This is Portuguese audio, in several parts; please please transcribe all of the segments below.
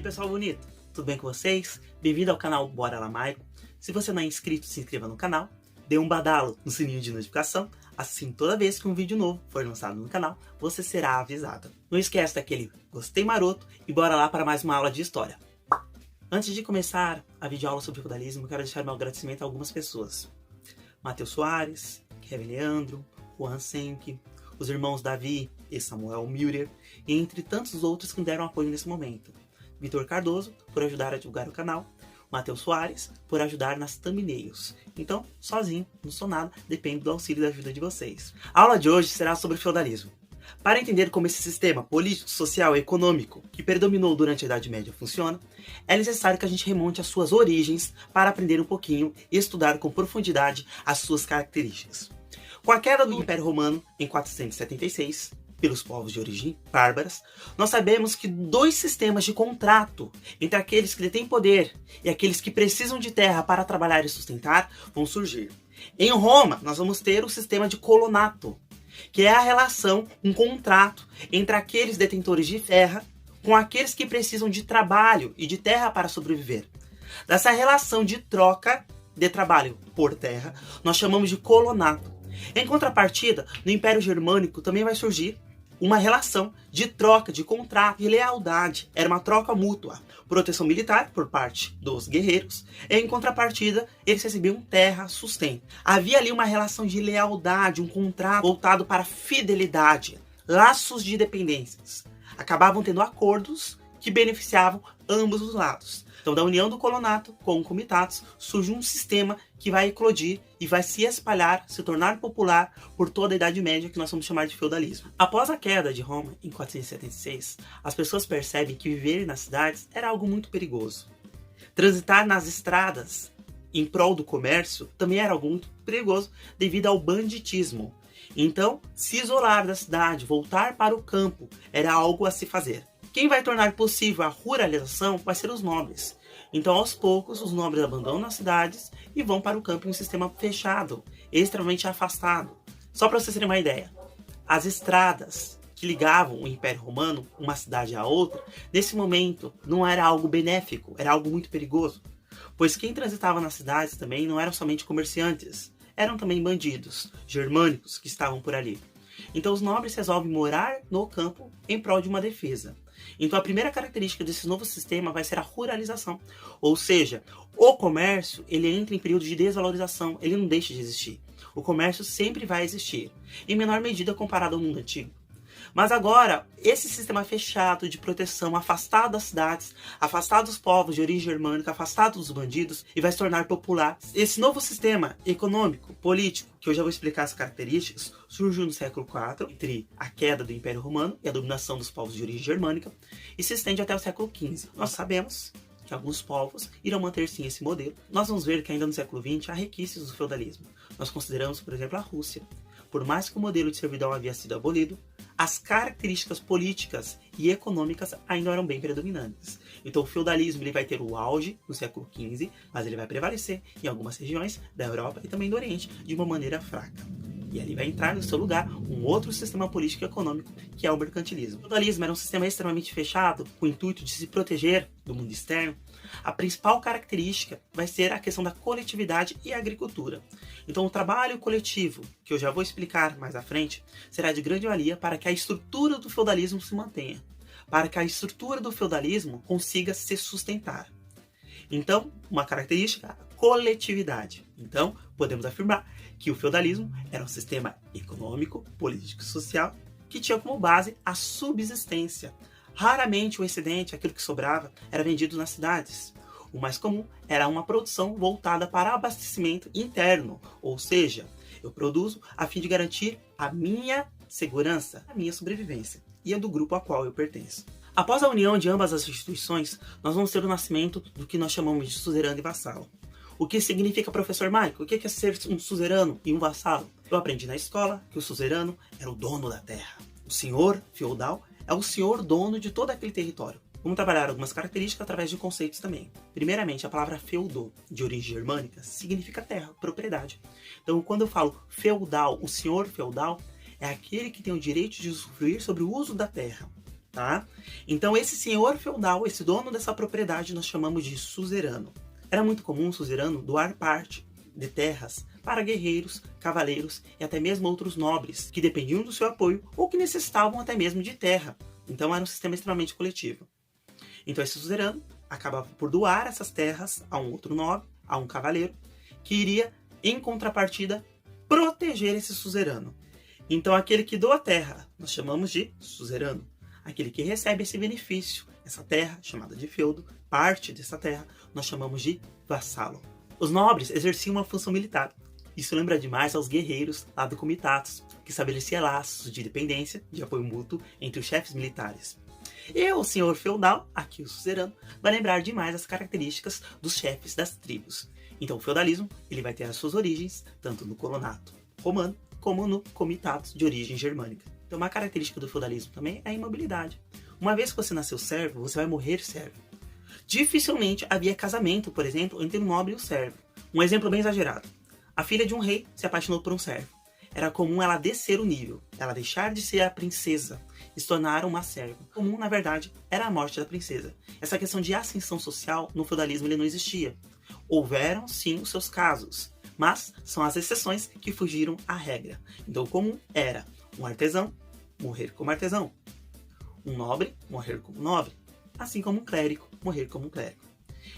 pessoal bonito, tudo bem com vocês? Bem-vindo ao canal Bora Lá Maico. Se você não é inscrito, se inscreva no canal, dê um badalo no sininho de notificação, assim toda vez que um vídeo novo for lançado no canal, você será avisado. Não esquece daquele gostei maroto e bora lá para mais uma aula de história. Antes de começar a videoaula sobre feudalismo, eu quero deixar meu agradecimento a algumas pessoas. Matheus Soares, Kevin Leandro, Juan Senck, os irmãos Davi e Samuel Müller, e entre tantos outros que me deram apoio nesse momento. Vitor Cardoso, por ajudar a divulgar o canal. Matheus Soares, por ajudar nas thumbnails. Então, sozinho, não sou nada, dependo do auxílio e da ajuda de vocês. A aula de hoje será sobre feudalismo. Para entender como esse sistema político, social e econômico que predominou durante a Idade Média funciona, é necessário que a gente remonte às suas origens para aprender um pouquinho e estudar com profundidade as suas características. Com a queda do Império Romano em 476, pelos povos de origem bárbaras, nós sabemos que dois sistemas de contrato entre aqueles que detêm poder e aqueles que precisam de terra para trabalhar e sustentar vão surgir. Em Roma, nós vamos ter o sistema de colonato, que é a relação, um contrato entre aqueles detentores de terra com aqueles que precisam de trabalho e de terra para sobreviver. Dessa relação de troca de trabalho por terra, nós chamamos de colonato. Em contrapartida, no Império Germânico também vai surgir uma relação de troca, de contrato e lealdade. Era uma troca mútua. Proteção militar por parte dos guerreiros. E em contrapartida, eles recebiam terra, sustento. Havia ali uma relação de lealdade, um contrato voltado para fidelidade. Laços de dependências. Acabavam tendo acordos que beneficiavam ambos os lados. Então, da união do colonato com o comitatus, surge um sistema que vai eclodir e vai se espalhar, se tornar popular por toda a Idade Média, que nós vamos chamar de feudalismo. Após a queda de Roma, em 476, as pessoas percebem que viver nas cidades era algo muito perigoso. Transitar nas estradas em prol do comércio também era algo muito perigoso devido ao banditismo. Então, se isolar da cidade, voltar para o campo, era algo a se fazer. Quem vai tornar possível a ruralização vai ser os nobres. Então, aos poucos, os nobres abandonam as cidades e vão para o campo em um sistema fechado, extremamente afastado. Só para vocês terem uma ideia, as estradas que ligavam o Império Romano, uma cidade à outra, nesse momento não era algo benéfico, era algo muito perigoso. Pois quem transitava nas cidades também não eram somente comerciantes, eram também bandidos, germânicos que estavam por ali. Então os nobres resolvem morar no campo em prol de uma defesa. Então a primeira característica desse novo sistema vai ser a ruralização. Ou seja, o comércio ele entra em período de desvalorização, ele não deixa de existir. O comércio sempre vai existir, em menor medida comparado ao mundo antigo. Mas agora, esse sistema fechado de proteção, afastado das cidades, afastado dos povos de origem germânica, afastado dos bandidos, e vai se tornar popular. Esse novo sistema econômico, político, que eu já vou explicar as características, surgiu no século IV, entre a queda do Império Romano e a dominação dos povos de origem germânica, e se estende até o século XV. Nós sabemos que alguns povos irão manter sim esse modelo. Nós vamos ver que ainda no século XX há requisitos do feudalismo. Nós consideramos, por exemplo, a Rússia. Por mais que o modelo de servidão havia sido abolido, as características políticas e econômicas ainda eram bem predominantes. Então o feudalismo ele vai ter o auge no século XV, mas ele vai prevalecer em algumas regiões da Europa e também do Oriente de uma maneira fraca. E ali vai entrar no seu lugar um outro sistema político e econômico, que é o mercantilismo. O feudalismo era um sistema extremamente fechado, com o intuito de se proteger do mundo externo. A principal característica vai ser a questão da coletividade e a agricultura. Então o trabalho coletivo, que eu já vou explicar mais à frente, será de grande valia para que a estrutura do feudalismo se mantenha, para que a estrutura do feudalismo consiga se sustentar. Então, uma característica, a coletividade. Então, podemos afirmar que o feudalismo era um sistema econômico, político e social que tinha como base a subsistência. Raramente o excedente, aquilo que sobrava, era vendido nas cidades. O mais comum era uma produção voltada para abastecimento interno, ou seja, eu produzo a fim de garantir a minha segurança, a minha sobrevivência e a do grupo a qual eu pertenço. Após a união de ambas as instituições, nós vamos ter o nascimento do que nós chamamos de suzerano e vassalo. O que significa, professor Maico? O que é ser um suzerano e um vassalo? Eu aprendi na escola que o suzerano era o dono da terra. O senhor feudal é o senhor dono de todo aquele território. Vamos trabalhar algumas características através de conceitos também. Primeiramente, a palavra feudo, de origem germânica, significa terra, propriedade. Então, quando eu falo feudal, o senhor feudal é aquele que tem o direito de usufruir sobre o uso da terra. tá? Então esse senhor feudal, esse dono dessa propriedade, nós chamamos de suzerano. Era muito comum o suzerano doar parte de terras para guerreiros, cavaleiros e até mesmo outros nobres, que dependiam do seu apoio ou que necessitavam até mesmo de terra. Então era um sistema extremamente coletivo. Então esse suzerano acabava por doar essas terras a um outro nobre, a um cavaleiro, que iria, em contrapartida, proteger esse suzerano. Então aquele que doa a terra, nós chamamos de suzerano. Aquele que recebe esse benefício, essa terra, chamada de feudo, parte dessa terra, nós chamamos de vassalo. Os nobres exerciam uma função militar. Isso lembra demais aos guerreiros lá do Comitatus, que estabelecia laços de dependência, de apoio mútuo entre os chefes militares. E o senhor feudal, aqui o suzerano, vai lembrar demais as características dos chefes das tribos. Então o feudalismo ele vai ter as suas origens tanto no colonato romano como no comitatus de origem germânica. Então uma característica do feudalismo também é a imobilidade. Uma vez que você nasceu servo, você vai morrer servo. Dificilmente havia casamento, por exemplo, entre um nobre e um servo. Um exemplo bem exagerado. A filha de um rei se apaixonou por um servo. Era comum ela descer o nível, ela deixar de ser a princesa e se tornar uma serva. O comum, na verdade, era a morte da princesa. Essa questão de ascensão social no feudalismo ele não existia. Houveram, sim, os seus casos, mas são as exceções que fugiram à regra. Então o comum era um artesão morrer como artesão, um nobre morrer como nobre, assim como um clérigo morrer como um clérigo.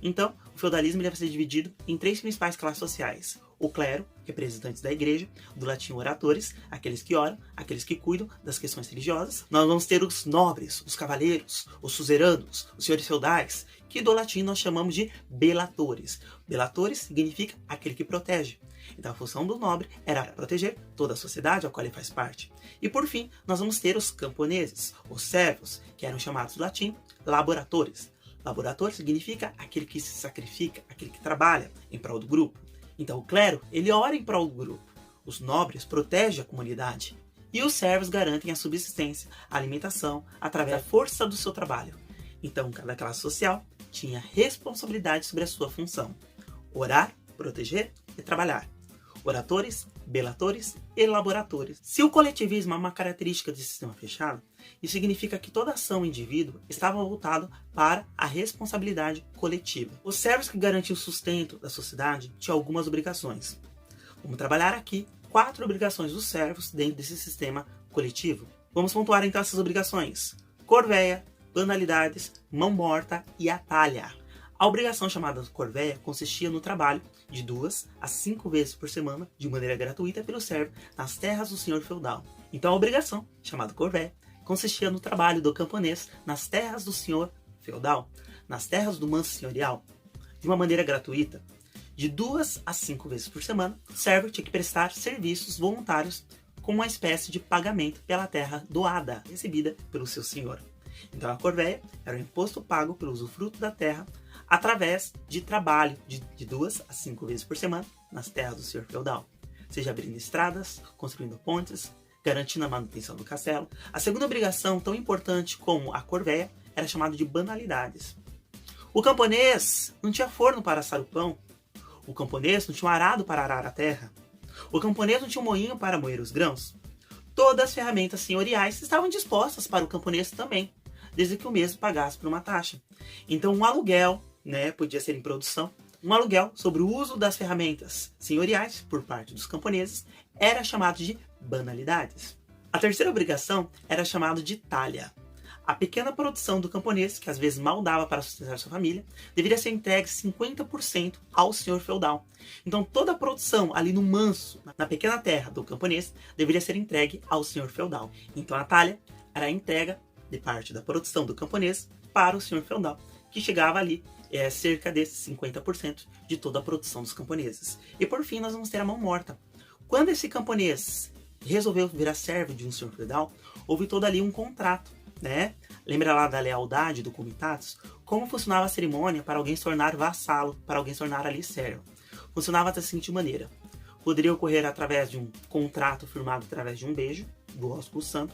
Então, o feudalismo deve ser dividido em três principais classes sociais. O clero, representantes da igreja, do latim oratores, aqueles que oram, aqueles que cuidam das questões religiosas. Nós vamos ter os nobres, os cavaleiros, os suzeranos, os senhores feudais, que do latim nós chamamos de belatores. Belatores significa aquele que protege. Então a função do nobre era proteger toda a sociedade a qual ele faz parte. E por fim, nós vamos ter os camponeses, os servos, que eram chamados do latim laboratores. Laborator significa aquele que se sacrifica, aquele que trabalha em prol do grupo. Então o clero, ele ora em prol do grupo. Os nobres protegem a comunidade. E os servos garantem a subsistência, a alimentação, através da força do seu trabalho. Então cada classe social tinha responsabilidade sobre a sua função. Orar, proteger e trabalhar. Oratores, belatores e laboratores. Se o coletivismo é uma característica desse sistema fechado, isso significa que toda ação indivíduo estava voltada para a responsabilidade coletiva. Os servos que garantiam o sustento da sociedade tinham algumas obrigações. Vamos trabalhar aqui 4 obrigações dos servos dentro desse sistema coletivo. Vamos pontuar então essas obrigações: corveia, banalidades, mão morta e atalha. A obrigação chamada corveia consistia no trabalho de 2 a 5 vezes por semana, de maneira gratuita pelo servo, nas terras do senhor feudal. Então a obrigação, chamada corveia, consistia no trabalho do camponês nas terras do senhor feudal, nas terras do manso senhorial, de uma maneira gratuita. De 2 a 5 vezes por semana, o servo tinha que prestar serviços voluntários como uma espécie de pagamento pela terra doada, recebida pelo seu senhor. Então a corveia era o imposto pago pelo usufruto da terra através de trabalho de 2 a 5 vezes por semana nas terras do senhor feudal, seja abrindo estradas, construindo pontes, garantindo a manutenção do castelo. A segunda obrigação, tão importante como a corveia, era chamada de banalidades. O camponês não tinha forno para assar o pão, o camponês não tinha um arado para arar a terra, o camponês não tinha um moinho para moer os grãos. Todas as ferramentas senhoriais estavam dispostas para o camponês também, desde que o mesmo pagasse por uma taxa. Então um aluguel, podia ser em produção, um aluguel sobre o uso das ferramentas senhoriais por parte dos camponeses era chamado de banalidades. A terceira obrigação era chamada de talha. A pequena produção do camponês, que às vezes mal dava para sustentar sua família, deveria ser entregue 50% ao senhor feudal. Então toda a produção ali no manso, na pequena terra do camponês, deveria ser entregue ao senhor feudal. Então a talha era a entrega de parte da produção do camponês para o senhor feudal, que chegava ali cerca desses 50% de toda a produção dos camponeses. E por fim nós vamos ter a mão morta. Quando esse camponês resolveu virar servo de um senhor feudal, houve todo ali um contrato, Lembra lá da lealdade do comitatus? Como funcionava a cerimônia para alguém se tornar vassalo, para alguém se tornar ali servo? Funcionava da seguinte maneira: poderia ocorrer através de um contrato firmado através de um beijo do ósculo santo,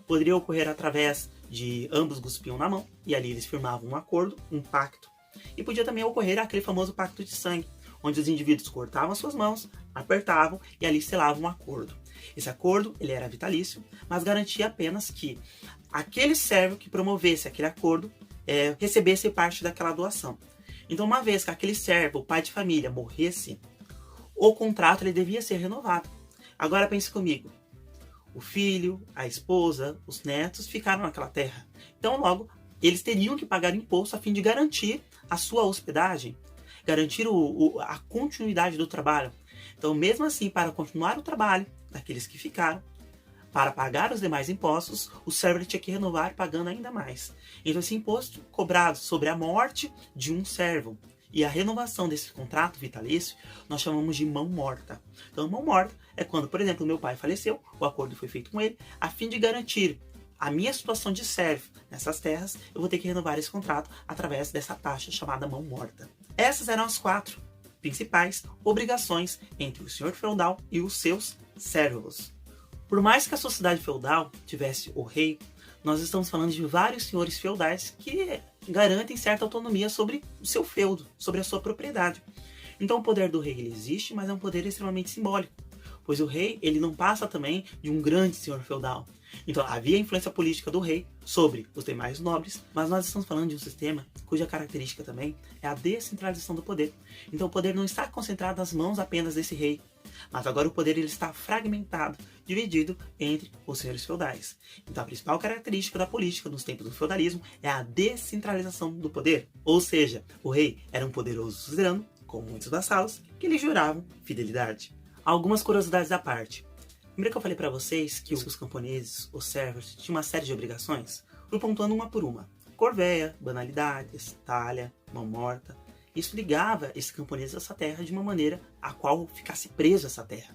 poderia ocorrer através de ambos cuspiam na mão, e ali eles firmavam um acordo, um pacto, e podia também ocorrer aquele famoso pacto de sangue, onde os indivíduos cortavam suas mãos, apertavam e ali selavam um acordo. Esse acordo ele era vitalício, mas garantia apenas que aquele servo que promovesse aquele acordo recebesse parte daquela doação. Então, uma vez que aquele servo, o pai de família, morresse, o contrato ele devia ser renovado. Agora pense comigo. O filho, a esposa, os netos ficaram naquela terra. Então, logo, eles teriam que pagar imposto a fim de garantir a sua hospedagem, garantir a continuidade do trabalho. Então, mesmo assim, para continuar o trabalho daqueles que ficaram, para pagar os demais impostos, o servo tinha que renovar pagando ainda mais. Então, esse imposto cobrado sobre a morte de um servo e a renovação desse contrato vitalício, nós chamamos de mão morta. Então, mão morta é quando, por exemplo, meu pai faleceu, o acordo foi feito com ele, a fim de garantir a minha situação de servo nessas terras, eu vou ter que renovar esse contrato através dessa taxa chamada mão morta. Essas eram as 4 principais obrigações entre o senhor feudal e os seus servos. Por mais que a sociedade feudal tivesse o rei, nós estamos falando de vários senhores feudais que garantem certa autonomia sobre o seu feudo, sobre a sua propriedade. Então o poder do rei ele existe, mas é um poder extremamente simbólico, pois o rei ele não passa também de um grande senhor feudal. Então havia influência política do rei sobre os demais nobres, mas nós estamos falando de um sistema cuja característica também é a descentralização do poder. Então o poder não está concentrado nas mãos apenas desse rei, mas agora o poder ele está fragmentado, dividido entre os senhores feudais. Então a principal característica da política nos tempos do feudalismo é a descentralização do poder. Ou seja, o rei era um poderoso suzerano, com muitos vassalos, que lhe juravam fidelidade. Algumas curiosidades à parte. Lembra que eu falei para vocês que os camponeses, os servos, tinham uma série de obrigações? Fui pontuando uma por uma. Corvéia, banalidades, talha, mão morta. Isso ligava esse camponês a essa terra de uma maneira a qual ficasse preso a essa terra.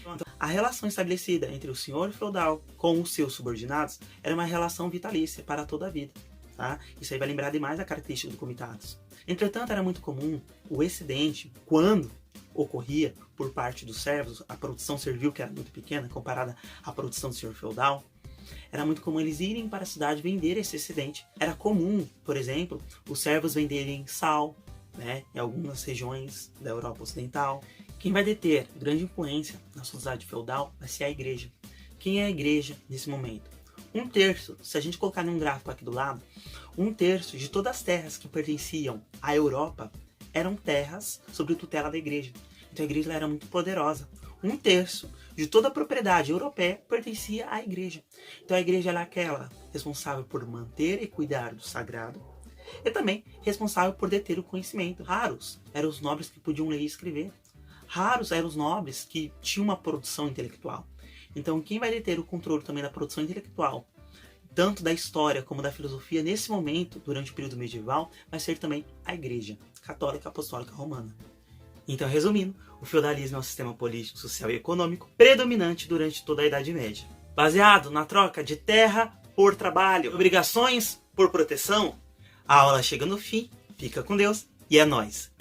Então, a relação estabelecida entre o senhor feudal com os seus subordinados era uma relação vitalícia para toda a vida. Tá? Isso aí vai lembrar demais a característica do comitatus. Entretanto, era muito comum o excedente, quando ocorria por parte dos servos, a produção servil, que era muito pequena comparada à produção do senhor feudal, era muito comum eles irem para a cidade vender esse excedente. Era comum, por exemplo, os servos venderem sal, em algumas regiões da Europa Ocidental. Quem vai deter grande influência na sociedade feudal vai ser a igreja. Quem é a igreja nesse momento? 1/3, se a gente colocar num gráfico aqui do lado, 1/3 de todas as terras que pertenciam à Europa eram terras sob tutela da igreja. Então a igreja era muito poderosa. 1/3 de toda a propriedade europeia pertencia à igreja. Então a igreja era aquela responsável por manter e cuidar do sagrado, e também responsável por deter o conhecimento. Raros eram os nobres que podiam ler e escrever. Raros eram os nobres que tinham uma produção intelectual. Então quem vai deter o controle também da produção intelectual, tanto da história como da filosofia, nesse momento, durante o período medieval, vai ser também a Igreja Católica Apostólica Romana. Então, resumindo, o feudalismo é um sistema político, social e econômico predominante durante toda a Idade Média, baseado na troca de terra por trabalho, obrigações por proteção. A aula chega no fim, fica com Deus e é nóis!